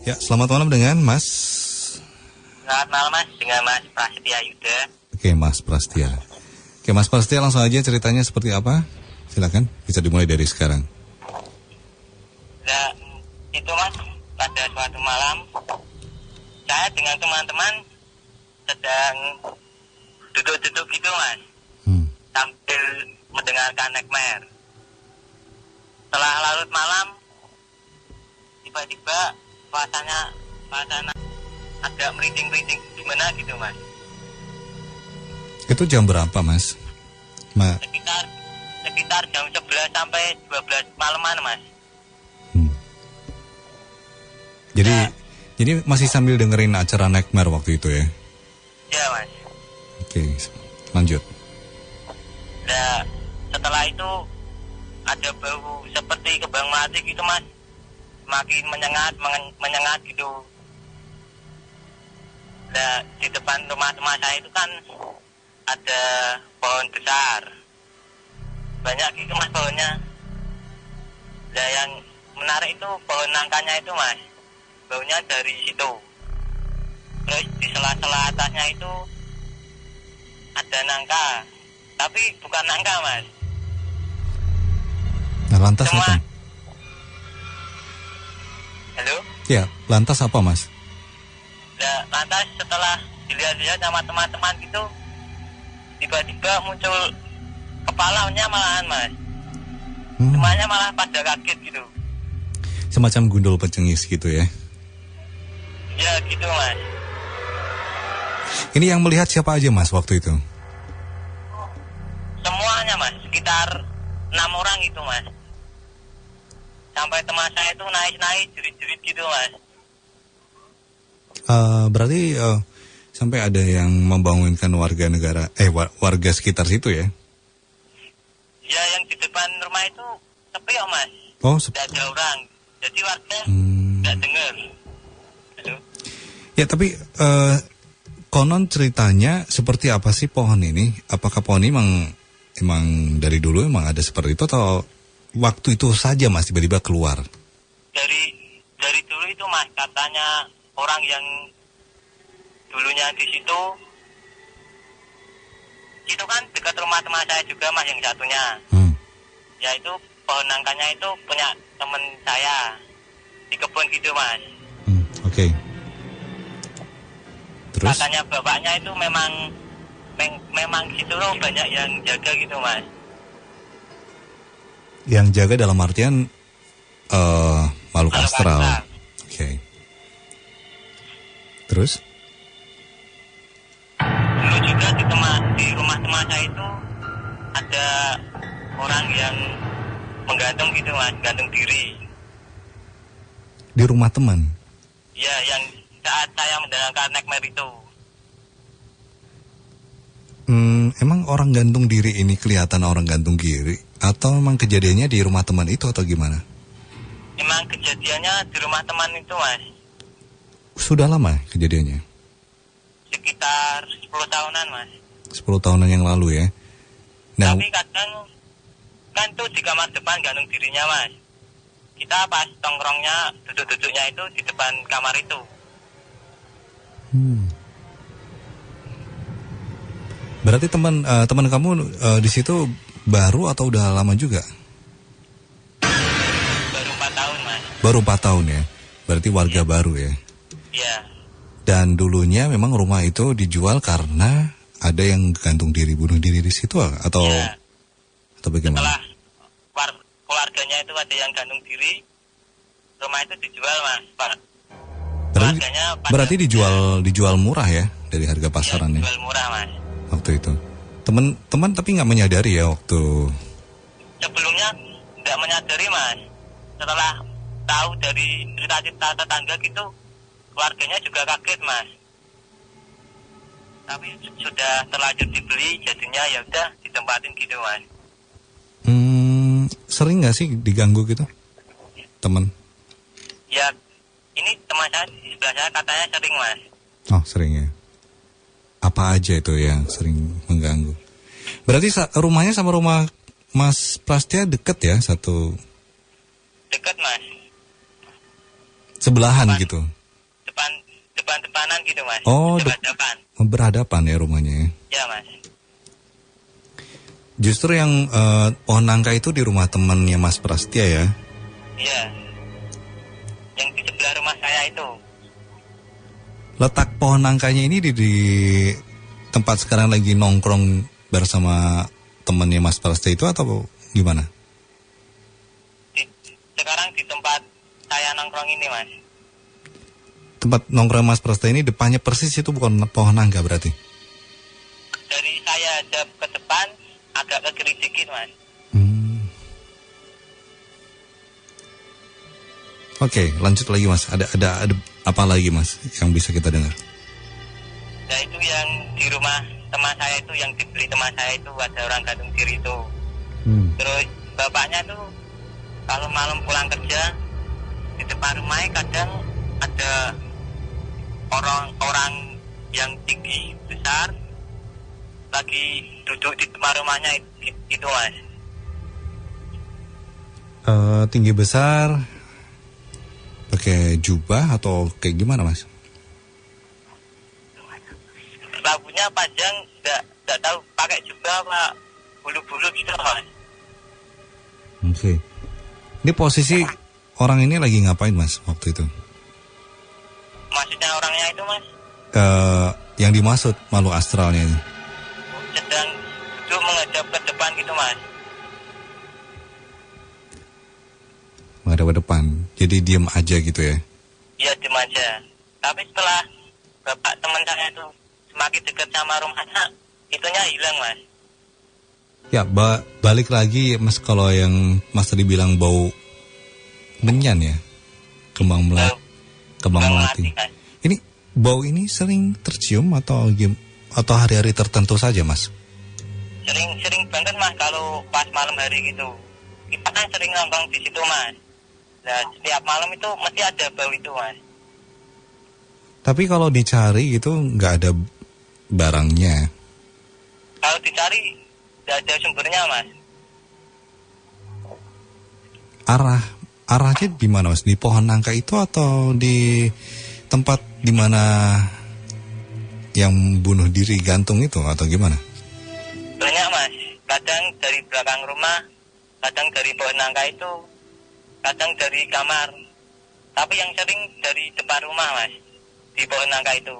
Ya, selamat malam dengan Mas. Selamat malam Mas, dengan Mas Prasetya Yuda. Oke, Mas Prasetya. Oke, Mas Prasetya, langsung aja ceritanya seperti apa? Silakan, bisa dimulai dari sekarang. Nah, itu Mas, pada suatu malam saya dengan teman-teman sedang duduk-duduk gitu Mas, sambil mendengarkan nightmare. Setelah larut malam, tiba-tiba suasana agak merinding-merinding gimana gitu Mas. Itu jam berapa, Mas? Sekitar jam 11 sampai 12 malaman Mas. Jadi masih sambil dengerin acara Nightmare waktu itu ya? Ya Mas. Oke, lanjut. Nah, setelah itu ada bau seperti kembang melati gitu Mas. Semakin menyengat gitu. Nah, di depan rumah saya itu kan ada pohon besar. Banyak gitu Mas pohonnya. Nah, yang menarik itu pohon nangkanya itu Mas. Baunya dari situ. Terus di sela-sela atasnya itu ada nangka. Tapi bukan nangka Mas. Nah, lantas Cuma... apa? Halo? Ya, lantas apa Mas? Nah, lantas setelah dilihat-lihat sama teman-teman gitu, tiba-tiba muncul kepalanya malahan Mas. Semuanya malah pada kaget gitu. Semacam gundul pecengis gitu ya? Ya gitu Mas. Ini yang melihat siapa aja Mas waktu itu? Semuanya Mas, sekitar 6 orang gitu Mas. Sampai teman saya itu naik-naik, jerit-jerit gitu Mas. Berarti sampai ada yang membangunkan warga sekitar situ ya? Ya, yang di depan rumah itu sepi ya Mas. Oh, tidak ada orang. Jadi warga tidak dengar. Halo? Ya, tapi konon ceritanya seperti apa sih pohon ini? Apakah pohon ini emang dari dulu emang ada seperti itu atau waktu itu saja Mas tiba-tiba keluar? Dari dulu itu Mas, katanya orang yang dulunya di situ itu kan dekat rumah teman saya juga Mas, yang satunya. Ya itu pohon nangkanya itu punya teman saya di kebun gitu Mas. Oke. Terus? Katanya bapaknya itu memang situ loh banyak yang jaga gitu Mas. Yang jaga dalam artian makhluk astral. Oke. Terus? Dulu juga di rumah teman saya itu ada orang yang menggantung gitu Mas, gantung diri. Di rumah teman? Ya, yang saat saya mendengarkan nightmare itu. Emang orang gantung diri ini kelihatan orang gantung diri? Atau memang kejadiannya di rumah teman itu atau gimana? Emang kejadiannya di rumah teman itu Mas. Sudah lama kejadiannya? Sekitar 10 tahunan Mas. 10 tahunan yang lalu ya? Nah, tapi kadang kan tuh di kamar depan gantung dirinya Mas. Kita pas tongkrongnya, duduk-duduknya itu di depan kamar itu. Berarti teman kamu di situ baru atau udah lama juga? Baru 4 tahun Mas. Baru 4 tahun ya? Berarti warga baru ya? Iya. Dan dulunya memang rumah itu dijual karena ada yang gantung diri, bunuh diri di situ atau bagaimana? Setelah keluarganya itu ada yang gantung diri, rumah itu dijual Mas. Berarti dijual murah ya dari harga pasarannya? Dijual murah Mas. Waktu itu. Teman tapi nggak menyadari ya waktu. Sebelumnya nggak menyadari Mas. Setelah tahu dari cerita-cerita tetangga gitu, keluarganya juga kaget Mas. Tapi sudah terlanjur dibeli, jadinya ya udah ditempatin gitu Mas. Sering nggak sih diganggu gitu, teman? Ya, ini teman saya di sebelah saya katanya sering Mas. Oh, sering ya. Apa aja itu yang sering mengganggu? Berarti rumahnya sama rumah Mas Prasetya deket ya, satu? Deket Mas. Sebelahan gitu? gitu mas. Oh, Berhadapan. berhadapan ya rumahnya ya. Ya mas. Justru yang pohon nangka itu di rumah temannya Mas Prastya ya? Iya. Yang di sebelah rumah saya itu. Letak pohon nangkanya ini di tempat sekarang lagi nongkrong bersama temannya Mas Prastya itu atau gimana? Sekarang di tempat saya nongkrong ini mas. Tempat nongkrong Mas Prastya ini depannya persis itu bukan pohon nangka berarti? Dari saya jauh ke depan agak ke kiri dikit mas. Oke, lanjut lagi Mas. Ada apa lagi Mas yang bisa kita dengar? Nah itu yang di rumah teman saya itu, yang dibeli teman saya itu ada orang gantung diri itu. Terus bapaknya tuh kalau malam pulang kerja di depan rumahnya kadang ada orang yang tinggi besar lagi duduk di depan rumahnya itu mas. Tinggi besar, pakai jubah atau kayak gimana Mas? Rambutnya panjang, nggak tahu pakai jubah apa bulu-bulu gitu mas. Oke. Ini posisi orang ini lagi ngapain Mas waktu itu? Maksudnya orangnya itu mas Yang dimaksud makhluk astralnya ini? sedang duduk menghadap ke depan gitu mas. Menghadap ke depan, jadi diem aja gitu ya? Iya diem aja. Tapi setelah bapak teman saya itu semakin dekat sama rumahnya, itunya hilang mas. Ya, balik lagi Mas, kalau yang Mas tadi bilang bau menyan ya, kembang melati. Mas. Ini bau ini sering tercium atau hari-hari tertentu saja Mas? Sering banget mas kalau pas malam hari gitu. Kita kan sering nongkrong di situ mas. Nah setiap malam itu mesti ada bau itu mas. Tapi kalau dicari gitu nggak ada barangnya. Kalau dicari nggak ada sumbernya mas. Arahnya di mana Mas? Di pohon nangka itu atau di tempat di mana yang bunuh diri gantung itu atau gimana? Banyak mas. Kadang dari belakang rumah, kadang dari pohon nangka itu, kadang dari kamar. Tapi yang sering dari depan rumah mas, di pohon nangka itu.